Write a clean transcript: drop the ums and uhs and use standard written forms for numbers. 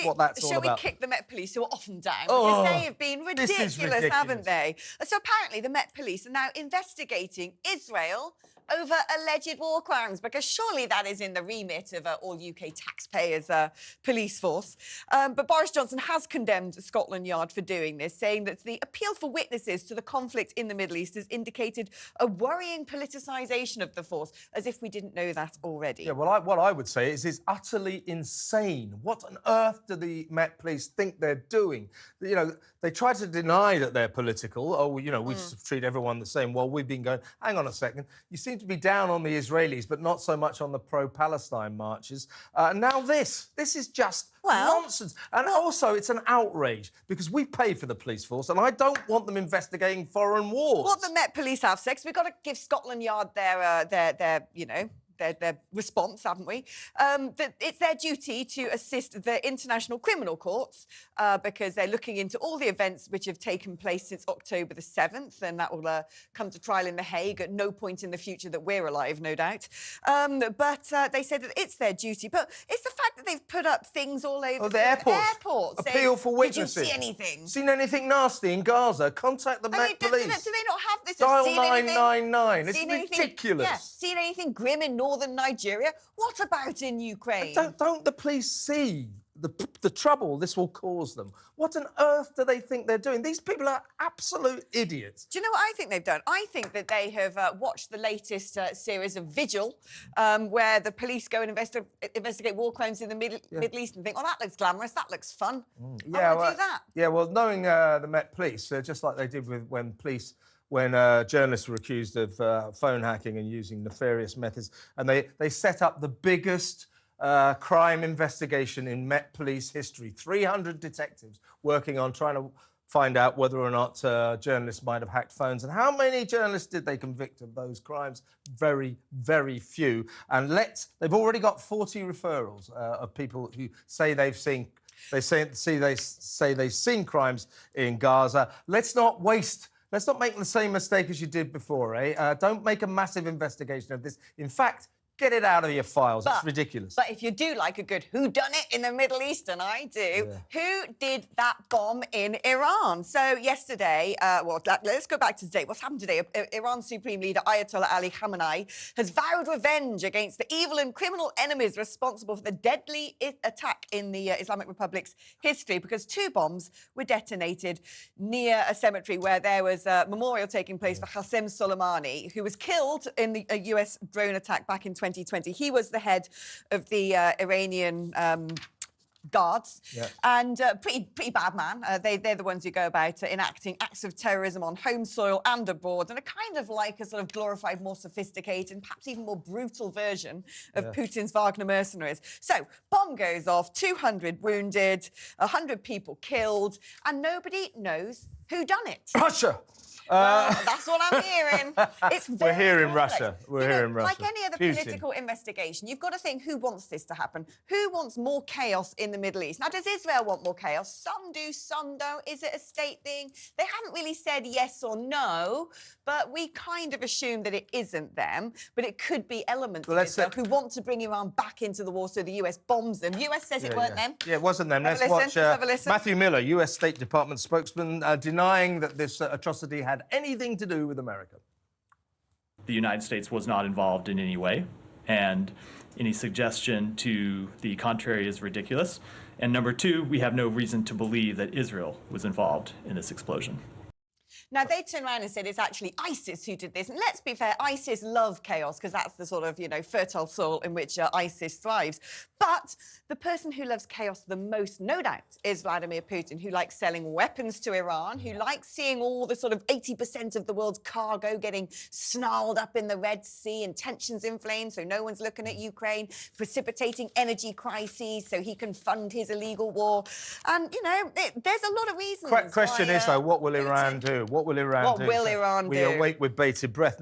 what that's all about. Shall we kick the Met Police, who are often down? Because they have been ridiculous, haven't they? So apparently the Met Police are now investigating Israel over alleged war crimes, because surely that is in the remit of all UK taxpayers' police force. But Boris Johnson has condemned Scotland Yard for doing this, saying that the appeal for witnesses to the conflict in the Middle East has indicated a worrying politicisation of the force, as if we didn't know that already. Yeah, well, what I would say is it's utterly insane. What on earth do the Met Police think they're doing? You know, they try to deny that they're political. Oh, you know, we treat everyone the same. Well, we've been going, hang on a second, you seem to be down on the Israelis, but not so much on the pro-Palestine marches. Now this is just nonsense. And also, it's an outrage, because we pay for the police force, and I don't want them investigating foreign wars. What the Met Police have said, we've got to give Scotland Yard their you know, their response, haven't we? That it's their duty to assist the international criminal courts because they're looking into all the events which have taken place since October the 7th, and that will come to trial in The Hague at no point in the future that we're alive, no doubt. But they said that it's their duty. But it's the fact that they've put up things all over the airports. Appeal for witnesses. Did you see anything? Seen anything nasty in Gaza? Contact the Met Police. Do they not have this? Dial 999. It's ridiculous. Yeah. Seen anything grim in northern Nigeria? What about in Ukraine? Don't the police see the trouble this will cause them? What on earth do they think they're doing? These people are absolute idiots. Do you know what I think they've done? I think that they have watched the latest series of Vigil, where the police go and investigate war crimes in the Middle East and think, oh, that looks glamorous, that looks fun. Yeah, I want to do that. Yeah, well, knowing the Met Police, just like they did when journalists were accused of phone hacking and using nefarious methods, and they set up the biggest crime investigation in Met Police history. 300 detectives working on trying to find out whether or not journalists might have hacked phones. And how many journalists did they convict of those crimes? Very, very few. And they've already got 40 referrals of people who say they've seen crimes in Gaza. Let's not make the same mistake as you did before, eh? Don't make a massive investigation of this. In fact, get it out of your files. It's ridiculous. But if you do like a good whodunit in the Middle East, and I do, who did that bomb in Iran? So yesterday, let's go back to today. What's happened today? Iran's Supreme Leader Ayatollah Ali Khamenei has vowed revenge against the evil and criminal enemies responsible for the deadly attack in the Islamic Republic's history, because 2 bombs were detonated near a cemetery where there was a memorial taking place for Qasem Soleimani, who was killed in a US drone attack back in 2020. He was the head of the Iranian guards, and pretty bad man. They're the ones who go about enacting acts of terrorism on home soil and abroad, and are kind of like a sort of glorified, more sophisticated, and perhaps even more brutal version of Putin's Wagner mercenaries. So, bomb goes off, 200 wounded, 100 people killed, and nobody knows who done it. Russia! That's what I'm hearing. We're hearing Russia. We're hearing Russia. Like any other political investigation, you've got to think, who wants this to happen? Who wants more chaos in the Middle East? Now, does Israel want more chaos? Some do, some don't. Is it a state thing? They haven't really said yes or no, but we kind of assume that it isn't them. But it could be elements of Israel who want to bring Iran back into the war so the US bombs them. The US says it weren't them. Yeah, it wasn't them. Let's watch Matthew Miller, US State Department spokesman, denying that this atrocity had anything to do with America. The United States was not involved in any way, and any suggestion to the contrary is ridiculous. And number 2, we have no reason to believe that Israel was involved in this explosion. Now, they turned around and said it's actually ISIS who did this. And let's be fair, ISIS love chaos, because that's the sort of, you know, fertile soil in which ISIS thrives. But the person who loves chaos the most, no doubt, is Vladimir Putin, who likes selling weapons to Iran, who likes seeing all the sort of 80% of the world's cargo getting snarled up in the Red Sea and tensions inflamed so no one's looking at Ukraine, precipitating energy crises so he can fund his illegal war. And, you know, there's a lot of reasons. Question is, though, what will Iran do? What will Iran do? What will Iran do? We await with bated breath.